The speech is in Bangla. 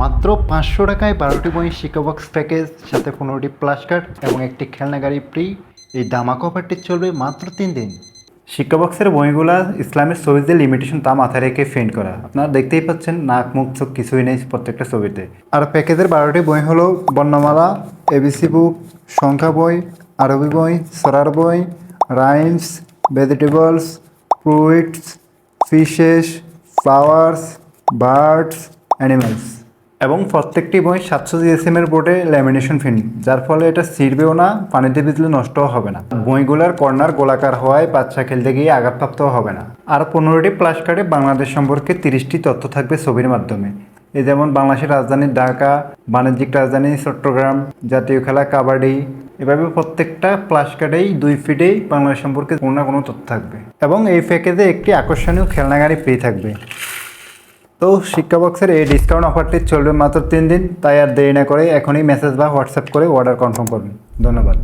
মাত্র 500 টাকায় 12টি বই শিক্ষা বক্স প্যাকেজ, সাথে 15টি প্লাস কার্ড এবং একটি খেলনা গাড়ি ফ্রি। এই ধামাকা অফারটি চলবে মাত্র 3 দিন। শিক্ষা বক্সের বইগুলা ইসলামের ছবি দিয়ে লিমিটেশন তা মাথায় রেখে প্রিন্ট করা। আপনারা দেখতেই পাচ্ছেন, নাক মুখ চোখ কিছুই নেই প্রত্যেকটা ছবিতে। আর প্যাকেজের 12টি বই হলো বর্ণমালা, এবিসি বুক, সংখ্যা বই, আরবি বই, সরার বই, rhymes, vegetables, fruits, fishes, flowers, birds, animals. এবং প্রত্যেকটি বই 700 জিএসএমের বোর্ডে ল্যামিনেশন ফিনিশ, যার ফলে এটা ছিঁড়বেও না, পানিতে ভিজলে নষ্টও হবে না। বইগুলোর কর্নার গোলাকার হওয়ায় বাচ্চা খেলতে গিয়ে আঘাতপ্রাপ্তও হবে না। আর 15টি প্লাস কার্ডে বাংলাদেশ সম্পর্কে 30টি তথ্য থাকবে ছবির মাধ্যমে। এই যেমন বাংলাদেশের রাজধানী ঢাকা, বাণিজ্যিক রাজধানী চট্টগ্রাম, জাতীয় খেলা কাবাডি। এভাবে প্রত্যেকটা প্লাস কার্ডেই 2 ফিটেই বাংলাদেশ সম্পর্কে কোনো না কোনো তথ্য থাকবে। এবং এই প্যাকেজে একটি আকর্ষণীয় খেলনা গাড়ি ফ্রি থাকবে। তো শিক্ষা বক্সের এই ডিসকাউন্ট অফারটি চলবে মাত্র 3 দিন, তাই আর দেরি না করে এখনই মেসেজ বা হোয়াটসঅ্যাপ করে অর্ডার কনফার্ম করুন। ধন্যবাদ।